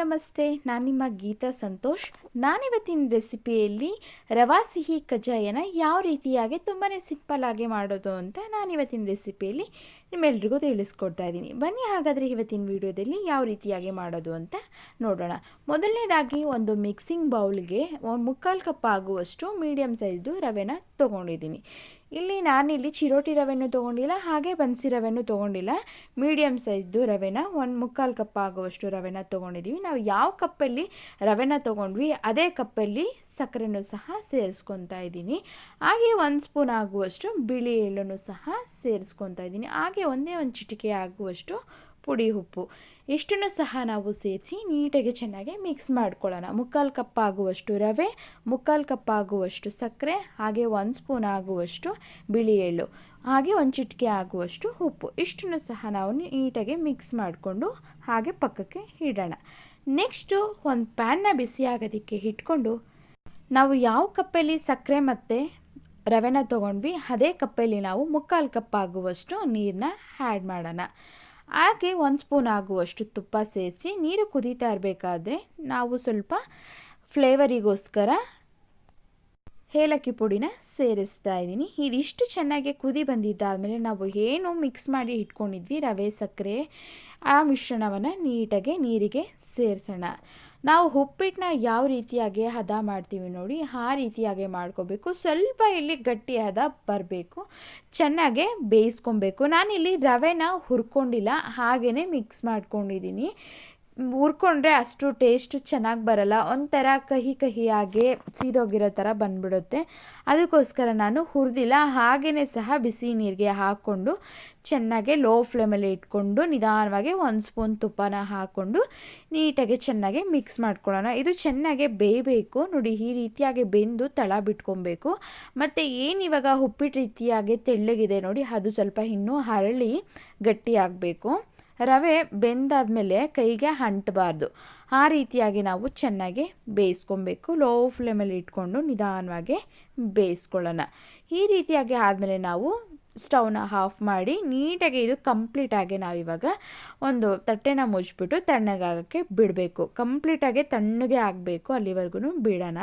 ನಮಸ್ತೆ. ನಾನು ನಿಮ್ಮ ಗೀತಾ ಸಂತೋಷ್. ನಾನಿವತ್ತಿನ ರೆಸಿಪಿಯಲ್ಲಿ ರವಾ ಸಿಹಿ ಕಜ್ಜಾಯನ ಯಾವ ರೀತಿಯಾಗಿ ತುಂಬಾ ಸಿಂಪಲ್ಲಾಗಿ ಮಾಡೋದು ಅಂತ ನಾನಿವತ್ತಿನ ರೆಸಿಪಿಯಲ್ಲಿ ನಿಮ್ಮೆಲ್ರಿಗೂ ತಿಳಿಸ್ಕೊಡ್ತಾ ಇದ್ದೀನಿ. ಬನ್ನಿ ಹಾಗಾದರೆ ಇವತ್ತಿನ ವಿಡಿಯೋದಲ್ಲಿ ಯಾವ ರೀತಿಯಾಗಿ ಮಾಡೋದು ಅಂತ ನೋಡೋಣ. ಮೊದಲನೇದಾಗಿ ಒಂದು ಮಿಕ್ಸಿಂಗ್ ಬೌಲ್ಗೆ 1/4 ಕಪ್ ಆಗುವಷ್ಟು ಮೀಡಿಯಮ್ ಸೈಜ್ದು ರವೆನ ತೊಗೊಂಡಿದ್ದೀನಿ. ನಾನಿಲ್ಲಿ ಚಿರೋಟಿ ರವೆನೂ ತೊಗೊಂಡಿಲ್ಲ, ಹಾಗೆ ಬನ್ಸಿ ರವೆನೂ ತೊಗೊಂಡಿಲ್ಲ. ಮೀಡಿಯಮ್ ಸೈಜ್ದು ರವೆನ 1/4 ಕಪ್ ಆಗುವಷ್ಟು ರವೆನ ತೊಗೊಂಡಿದ್ದೀವಿ. ನಾವು ಯಾವ ಕಪ್ಪಲ್ಲಿ ರವೆನ ತೊಗೊಂಡ್ವಿ ಅದೇ ಕಪ್ಪಲ್ಲಿ ಸಕ್ಕರೆನೂ ಸಹ ಸೇರಿಸ್ಕೊತಾ ಇದ್ದೀನಿ. ಹಾಗೆ 1 ಸ್ಪೂನ್ ಆಗುವಷ್ಟು ಬಿಳಿ ಎಳ್ಳನ್ನು ಸಹ ಸೇರಿಸ್ಕೊತಾ ಇದ್ದೀನಿ. ಹಾಗೆ ಒಂದೇ ಒಂದು ಚಿಟಿಕೆ ಆಗುವಷ್ಟು ಪುಡಿ ಉಪ್ಪು ಇಷ್ಟನ್ನು ಸಹ ನಾವು ಸೇರಿಸಿ ನೀಟಾಗಿ ಚೆನ್ನಾಗಿ ಮಿಕ್ಸ್ ಮಾಡ್ಕೊಳ್ಳೋಣ. 1/4 ಕಪ್ ಆಗುವಷ್ಟು ರವೆ, 1/4 ಕಪ್ ಆಗುವಷ್ಟು ಸಕ್ಕರೆ, ಹಾಗೆ 1 ಸ್ಪೂನ್ ಆಗುವಷ್ಟು ಬಿಳಿ ಎಳ್ಳು, ಹಾಗೆ 1 ಚಿಟಿಕೆ ಆಗುವಷ್ಟು ಉಪ್ಪು ಇಷ್ಟನ್ನು ಸಹ ನಾವು ನೀಟಾಗಿ ಮಿಕ್ಸ್ ಮಾಡಿಕೊಂಡು ಹಾಗೆ ಪಕ್ಕಕ್ಕೆ ಇಡೋಣ. ನೆಕ್ಸ್ಟು ಒಂದು ಪ್ಯಾನ್ನ ಬಿಸಿ ಆಗೋದಕ್ಕೆ ಇಟ್ಕೊಂಡು ನಾವು ಯಾವ ಕಪ್ಪಲ್ಲಿ ಸಕ್ಕರೆ ಮತ್ತು ರವೆನ ತೊಗೊಂಡ್ವಿ ಅದೇ ಕಪ್ಪಲ್ಲಿ ನಾವು 1/4 ಕಪ್ ಆಗುವಷ್ಟು ನೀರನ್ನ ಆ್ಯಡ್ ಮಾಡೋಣ. ಹಾಗೆ 1 ಸ್ಪೂನ್ ಆಗುವಷ್ಟು ತುಪ್ಪ ಸೇರಿಸಿ ನೀರು ಕುದೀತಾ ಇರಬೇಕಾದ್ರೆ ನಾವು ಸ್ವಲ್ಪ ಫ್ಲೇವರಿಗೋಸ್ಕರ ಏಲಕ್ಕಿ ಪುಡಿನ ಸೇರಿಸ್ತಾ ಇದ್ದೀನಿ. ಇದಿಷ್ಟು ಚೆನ್ನಾಗಿ ಕುದಿ ಬಂದಿದ್ದಾದಮೇಲೆ ನಾವು ಏನು ಮಿಕ್ಸ್ ಮಾಡಿ ಇಟ್ಕೊಂಡಿದ್ವಿ ರವೆ ಸಕ್ಕರೆ ಆ ಮಿಶ್ರಣವನ್ನು ನೀಟಾಗಿ ನೀರಿಗೆ ಸೇರಿಸೋಣ. ನಾವು ಉಪ್ಪಿಟ್ಟನ್ನ ಯಾವ ರೀತಿಯಾಗಿ ಹದ ಮಾಡ್ತೀವಿ ನೋಡಿ ಆ ರೀತಿಯಾಗಿ ಮಾಡ್ಕೋಬೇಕು. ಸ್ವಲ್ಪ ಇಲ್ಲಿ ಗಟ್ಟಿ ಹದ ಬರಬೇಕು, ಚೆನ್ನಾಗೆ ಬೇಯಿಸ್ಕೊಬೇಕು. ನಾನಿಲ್ಲಿ ರವೆನ ಹುರ್ಕೊಂಡಿಲ್ಲ, ಹಾಗೇ ಮಿಕ್ಸ್ ಮಾಡ್ಕೊಂಡಿದ್ದೀನಿ. ಹುರ್ಕೊಂಡ್ರೆ ಅಷ್ಟು ಟೇಸ್ಟು ಚೆನ್ನಾಗಿ ಬರಲ್ಲ, ಒಂಥರ ಕಹಿಯಾಗಿ ಸೀದೋಗಿರೋ ಥರ ಬಂದ್ಬಿಡುತ್ತೆ. ಅದಕ್ಕೋಸ್ಕರ ನಾನು ಹುರಿದಿಲ್ಲ, ಹಾಗೇ ಸಹ ಬಿಸಿ ನೀರಿಗೆ ಹಾಕ್ಕೊಂಡು ಚೆನ್ನಾಗಿ ಲೋ ಫ್ಲೇಮಲ್ಲಿ ಇಟ್ಕೊಂಡು ನಿಧಾನವಾಗಿ 1 ಸ್ಪೂನ್ ತುಪ್ಪನ ಹಾಕ್ಕೊಂಡು ನೀಟಾಗಿ ಚೆನ್ನಾಗಿ ಮಿಕ್ಸ್ ಮಾಡ್ಕೊಳ್ಳೋಣ. ಇದು ಚೆನ್ನಾಗಿ ಬೇಯಬೇಕು ನೋಡಿ, ಈ ರೀತಿಯಾಗಿ ಬೆಂದು ತಳ ಬಿಟ್ಕೊಬೇಕು. ಮತ್ತು ಏನಿವಾಗ ಉಪ್ಪಿಟ್ಟು ರೀತಿಯಾಗಿ ತೆಳ್ಳಗಿದೆ ನೋಡಿ, ಅದು ಸ್ವಲ್ಪ ಇನ್ನೂ ಹರಳಿ ಗಟ್ಟಿಯಾಗಬೇಕು. ರವೆ ಬೆಂದಾದಮೇಲೆ ಕೈಗೆ ಅಂಟಬಾರ್ದು, ಆ ರೀತಿಯಾಗಿ ನಾವು ಚೆನ್ನಾಗಿ ಬೇಯಿಸ್ಕೊಬೇಕು. ಲೋ ಫ್ಲೇಮಲ್ಲಿ ಇಟ್ಕೊಂಡು ನಿಧಾನವಾಗಿ ಬೇಯಿಸ್ಕೊಳ್ಳೋಣ. ಈ ರೀತಿಯಾಗಿ ಆದಮೇಲೆ ನಾವು ಸ್ಟವ್ನ ಆಫ್ ಮಾಡಿ ನೀಟಾಗಿ ಇದು ಕಂಪ್ಲೀಟಾಗಿ ನಾವಿವಾಗ ಒಂದು ತಟ್ಟೆನ ಮುಚ್ಚಿಬಿಟ್ಟು ತಣ್ಣಗಾಗೋಕ್ಕೆ ಬಿಡಬೇಕು. ಕಂಪ್ಲೀಟಾಗಿ ತಣ್ಣಗೆ ಆಗಬೇಕು, ಅಲ್ಲಿವರೆಗೂ ಬಿಡೋಣ.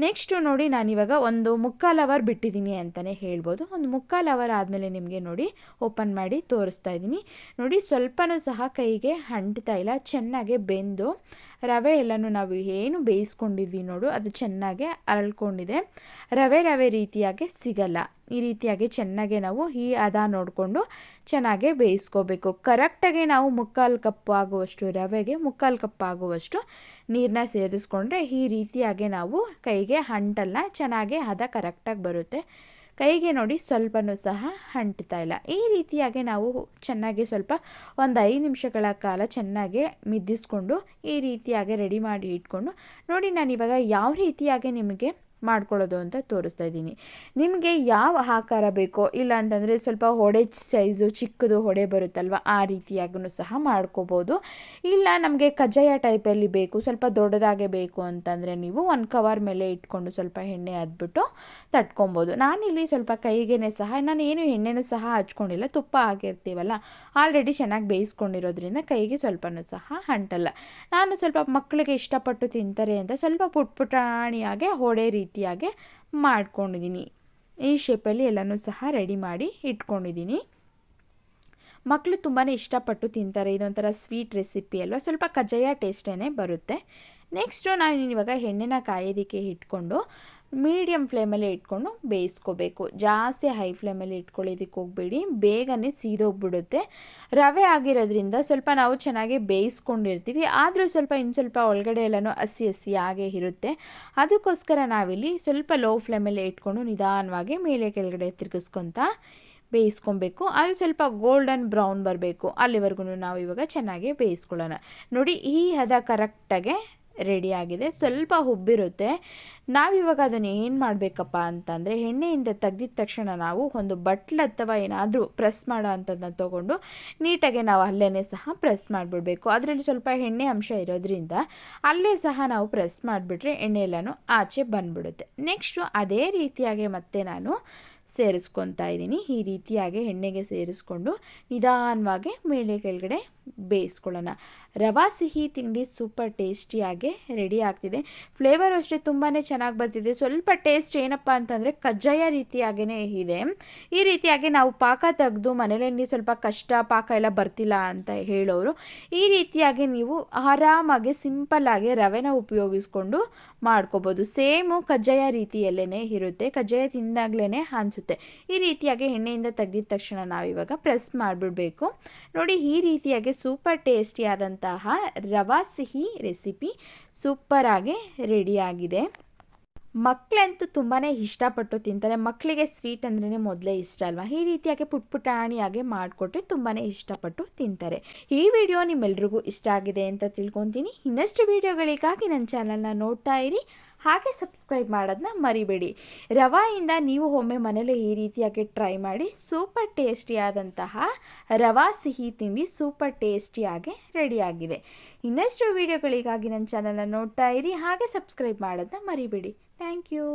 ನೆಕ್ಸ್ಟು ನೋಡಿ ನಾನಿವಾಗ 1/4 ಅವರ್ ಬಿಟ್ಟಿದ್ದೀನಿ ಅಂತಲೇ ಹೇಳ್ಬೋದು. 1/4 ಅವರ್ ಆದಮೇಲೆ ನಿಮಗೆ ನೋಡಿ ಓಪನ್ ಮಾಡಿ ತೋರಿಸ್ತಾ ಇದ್ದೀನಿ. ನೋಡಿ ಸ್ವಲ್ಪನೂ ಸಹ ಕೈಗೆ ಅಂಟ್ತಾ ಇಲ್ಲ, ಚೆನ್ನಾಗೆ ಬೆಂದು ರವೆ ಎಲ್ಲನೂ ನಾವು ಏನು ಬೇಯಿಸ್ಕೊಂಡಿದ್ವಿ ನೋಡು ಅದು ಚೆನ್ನಾಗೆ ಅರಳ್ಕೊಂಡಿದೆ. ರವೆ ರೀತಿಯಾಗಿ ಸಿಗಲ್ಲ. ಈ ರೀತಿಯಾಗಿ ಚೆನ್ನಾಗೆ ನಾವು ಈ ಹದ ನೋಡಿಕೊಂಡು ಚೆನ್ನಾಗೆ ಬೇಯಿಸ್ಕೋಬೇಕು. ಕರೆಕ್ಟಾಗಿ ನಾವು 1/4 ಕಪ್ ಆಗುವಷ್ಟು ರವೆಗೆ 1/4 ಕಪ್ ಆಗುವಷ್ಟು ನೀರನ್ನ ಸೇರಿಸ್ಕೊಂಡ್ರೆ ಈ ರೀತಿಯಾಗಿ ನಾವು ಕೈಗೆ ಅಂಟಲ್ಲ, ಚೆನ್ನಾಗಿ ಹದ ಕರೆಕ್ಟಾಗಿ ಬರುತ್ತೆ. ಕೈಗೆ ನೋಡಿ ಸ್ವಲ್ಪನೂ ಸಹ ಅಂಟ್ತಾ ಇಲ್ಲ. ಈ ರೀತಿಯಾಗಿ ನಾವು ಚೆನ್ನಾಗಿ ಸ್ವಲ್ಪ ಒಂದು 5 ನಿಮಿಷಗಳ ಕಾಲ ಚೆನ್ನಾಗಿ ಮಿದ್ದಿಸ್ಕೊಂಡು ಈ ರೀತಿಯಾಗಿ ರೆಡಿ ಮಾಡಿ ಇಟ್ಕೊಂಡು ನೋಡಿ ನಾನಿವಾಗ ಯಾವ ರೀತಿಯಾಗಿ ನಿಮಗೆ ಮಾಡ್ಕೊಳ್ಳೋದು ಅಂತ ತೋರಿಸ್ತಾ ಇದ್ದೀನಿ. ನಿಮಗೆ ಯಾವ ಆಕಾರ ಬೇಕೋ, ಇಲ್ಲ ಅಂತಂದರೆ ಸ್ವಲ್ಪ ಹೊಡೆ ಸೈಜು ಚಿಕ್ಕದು ಹೊಡೆ ಬರುತ್ತಲ್ವ ಆ ರೀತಿಯಾಗೂ ಸಹ ಮಾಡ್ಕೋಬೋದು. ಇಲ್ಲ ನಮಗೆ ಕಜ್ಜಾಯ ಟೈಪಲ್ಲಿ ಬೇಕು, ಸ್ವಲ್ಪ ದೊಡ್ಡದಾಗೆ ಬೇಕು ಅಂತಂದರೆ ನೀವು ಒಂದು ಕವರ್ ಮೇಲೆ ಇಟ್ಕೊಂಡು ಸ್ವಲ್ಪ ಎಣ್ಣೆ ಹದ್ಬಿಟ್ಟು ತಟ್ಕೊಬೋದು. ನಾನಿಲ್ಲಿ ಸ್ವಲ್ಪ ಕೈಗೇ ಸಹ ನಾನು ಏನು ಎಣ್ಣೆನೂ ಸಹ ಹಚ್ಕೊಂಡಿಲ್ಲ, ತುಪ್ಪ ಹಾಕಿರ್ತೀವಲ್ಲ ಆಲ್ರೆಡಿ ಚೆನ್ನಾಗಿ ಬೇಯಿಸ್ಕೊಂಡಿರೋದ್ರಿಂದ ಕೈಗೆ ಸ್ವಲ್ಪನೂ ಸಹ ಅಂಟಲ್ಲ. ನಾನು ಸ್ವಲ್ಪ ಮಕ್ಕಳಿಗೆ ಇಷ್ಟಪಟ್ಟು ತಿಂತಾರೆ ಅಂತ ಸ್ವಲ್ಪ ಪುಟಾಣಿಯಾಗೆ ಹೊಡೆ ರೀತಿಯಾಗಿ ಮಾಡ್ಕೊಂಡಿದ್ದೀನಿ. ಈ ಶೇಪಲ್ಲಿ ಎಲ್ಲನೂ ಸಹ ರೆಡಿ ಮಾಡಿ ಇಟ್ಕೊಂಡಿದ್ದೀನಿ. ಮಕ್ಕಳು ತುಂಬಾ ಇಷ್ಟಪಟ್ಟು ತಿಂತಾರೆ. ಇದೊಂಥರ ಸ್ವೀಟ್ ರೆಸಿಪಿ ಅಲ್ವಾ, ಸ್ವಲ್ಪ ಕಜ್ಜಾಯ ಟೇಸ್ಟೇ ಬರುತ್ತೆ. ನೆಕ್ಸ್ಟು ನಾನು ಇವಾಗ ಎಣ್ಣೆನ ಕಾಯೋದಕ್ಕೆ ಇಟ್ಕೊಂಡು ಮೀಡಿಯಮ್ ಫ್ಲೇಮಲ್ಲಿ ಇಟ್ಕೊಂಡು ಬೇಯಿಸ್ಕೋಬೇಕು. ಜಾಸ್ತಿ ಹೈ ಫ್ಲೇಮಲ್ಲಿ ಇಟ್ಕೊಳ್ಳೋದಕ್ಕೆ ಹೋಗಬೇಡಿ, ಬೇಗನೆ ಸೀದೋಗ್ಬಿಡುತ್ತೆ. ರವೆ ಆಗಿರೋದ್ರಿಂದ ಸ್ವಲ್ಪ ನಾವು ಚೆನ್ನಾಗಿ ಬೇಯಿಸ್ಕೊಂಡಿರ್ತೀವಿ, ಆದರೂ ಇನ್ನು ಸ್ವಲ್ಪ ಒಳಗಡೆ ಎಲ್ಲನೂ ಹಸಿ ಹಾಗೆ ಇರುತ್ತೆ. ಅದಕ್ಕೋಸ್ಕರ ನಾವಿಲ್ಲಿ ಸ್ವಲ್ಪ ಲೋ ಫ್ಲೇಮಲ್ಲಿ ಇಟ್ಕೊಂಡು ನಿಧಾನವಾಗಿ ಮೇಲೆ ಕೆಳಗಡೆ ತಿರುಗಿಸ್ಕೊತಾ ಬೇಯಿಸ್ಕೊಬೇಕು. ಅದು ಸ್ವಲ್ಪ ಗೋಲ್ಡನ್ ಬ್ರೌನ್ ಬರಬೇಕು, ಅಲ್ಲಿವರೆಗೂ ನಾವು ಇವಾಗ ಚೆನ್ನಾಗಿ ಬೇಯಿಸ್ಕೊಳ್ಳೋಣ. ನೋಡಿ ಈ ಹದ ಕರೆಕ್ಟಾಗೆ ರೆಡಿಯಾಗಿದೆ. ಸ್ವಲ್ಪ ಉಬ್ಬಿರುತ್ತೆ. ನಾವಿವಾಗ ಅದನ್ನು ಏನು ಮಾಡಬೇಕಪ್ಪ ಅಂತಂದರೆ ಎಣ್ಣೆಯಿಂದ ತೆಗೆದಿದ ತಕ್ಷಣ ನಾವು ಒಂದು ಬಟ್ಲು ಅಥವಾ ಏನಾದರೂ ಪ್ರೆಸ್ ಮಾಡೋ ಅಂಥದ್ದನ್ನ ತೊಗೊಂಡು ನೀಟಾಗಿ ನಾವು ಅಲ್ಲೇ ಸಹ ಪ್ರೆಸ್ ಮಾಡಿಬಿಡ್ಬೇಕು. ಅದರಲ್ಲಿ ಸ್ವಲ್ಪ ಎಣ್ಣೆ ಅಂಶ ಇರೋದ್ರಿಂದ ಅಲ್ಲೇ ಸಹ ನಾವು ಪ್ರೆಸ್ ಮಾಡಿಬಿಟ್ರೆ ಎಣ್ಣೆ ಎಲ್ಲನೂ ಆಚೆ ಬಂದುಬಿಡುತ್ತೆ. ನೆಕ್ಸ್ಟು ಅದೇ ರೀತಿಯಾಗಿ ಮತ್ತೆ ನಾನು ಸೇರಿಸ್ಕೊತಾ ಇದ್ದೀನಿ. ಈ ರೀತಿಯಾಗಿ ಎಣ್ಣೆಗೆ ಸೇರಿಸ್ಕೊಂಡು ನಿಧಾನವಾಗಿ ಮೇಲೆ ಕೆಳಗಡೆ ಬೇಯಿಸ್ಕೊಳ್ಳೋಣ. ರವಾ ಸಿಹಿ ತಿಂಡಿ ಸೂಪರ್ ಟೇಸ್ಟಿಯಾಗಿ ರೆಡಿ ಆಗ್ತಿದೆ. ಫ್ಲೇವರು ಅಷ್ಟೇ ತುಂಬಾ ಚೆನ್ನಾಗಿ ಬರ್ತಿದೆ. ಸ್ವಲ್ಪ ಟೇಸ್ಟ್ ಏನಪ್ಪ ಅಂತಂದರೆ ಕಜ್ಜಾಯ ರೀತಿಯಾಗೇ ಇದೆ. ಈ ರೀತಿಯಾಗಿ ನಾವು ಪಾಕ ತೆಗೆದು ಮನೇಲಿ ಸ್ವಲ್ಪ ಕಷ್ಟ, ಪಾಕ ಎಲ್ಲ ಬರ್ತಿಲ್ಲ ಅಂತ ಹೇಳೋರು ಈ ರೀತಿಯಾಗಿ ನೀವು ಆರಾಮಾಗಿ ಸಿಂಪಲ್ಲಾಗಿ ರವೆನ ಉಪಯೋಗಿಸ್ಕೊಂಡು ಮಾಡ್ಕೋಬೋದು. ಸೇಮು ಕಜ್ಜಾಯ ರೀತಿಯಲ್ಲೇ ಇರುತ್ತೆ. ಕಜ್ಜಾಯ ತಿಂದಾಗಲೇ ಅನಿಸುತ್ತೆ. ಈ ರೀತಿಯಾಗಿ ಎಣ್ಣೆಯಿಂದ ತೆಗೆದಿದ ತಕ್ಷಣ ನಾವಿವಾಗ ಪ್ರೆಸ್ ಮಾಡಿಬಿಡಬೇಕು. ನೋಡಿ, ಈ ರೀತಿಯಾಗಿ ಸೂಪರ್ ಟೇಸ್ಟಿಯಾದಂತಹ ರವಾ ಸಿಹಿ ರೆಸಿಪಿ ಸೂಪರಾಗಿ ರೆಡಿಯಾಗಿದೆ. ಮಕ್ಕಳಂತೂ ತುಂಬಾ ಇಷ್ಟಪಟ್ಟು ತಿಂತಾರೆ. ಮಕ್ಕಳಿಗೆ ಸ್ವೀಟ್ ಅಂದ್ರೇ ಮೊದಲೇ ಇಷ್ಟ ಅಲ್ವಾ. ಈ ರೀತಿಯಾಗಿ ಪುಟಾಣಿಯಾಗಿ ಮಾಡಿಕೊಟ್ರೆ ತುಂಬಾ ಇಷ್ಟಪಟ್ಟು ತಿಂತಾರೆ. ಈ ವಿಡಿಯೋ ನಿಮ್ಮೆಲ್ರಿಗೂ ಇಷ್ಟ ಆಗಿದೆ ಅಂತ ತಿಳ್ಕೊತೀನಿ. ಇನ್ನಷ್ಟು ವಿಡಿಯೋಗಳಿಗಾಗಿ ನನ್ನ ಚಾನಲ್ನ ನೋಡ್ತಾ ಇರಿ, ಹಾಗೆ ಸಬ್ಸ್ಕ್ರೈಬ್ ಮಾಡೋದನ್ನ ಮರಿಬೇಡಿ. ರವಾಯಿಂದ ನೀವು ಒಮ್ಮೆ ಮನೇಲಿ ಈ ರೀತಿಯಾಗಿ ಟ್ರೈ ಮಾಡಿ. ಸೂಪರ್ ಟೇಸ್ಟಿಯಾದಂತಹ ರವಾ ಸಿಹಿ ತಿಂಡಿ ಸೂಪರ್ ಟೇಸ್ಟಿಯಾಗಿ ರೆಡಿಯಾಗಿದೆ. ಇನ್ನಷ್ಟು ವಿಡಿಯೋಗಳಿಗಾಗಿ ನನ್ನ ಚಾನಲ್ನ ನೋಡ್ತಾ ಇರಿ, ಹಾಗೆ ಸಬ್ಸ್ಕ್ರೈಬ್ ಮಾಡೋದನ್ನ ಮರಿಬೇಡಿ. Thank you.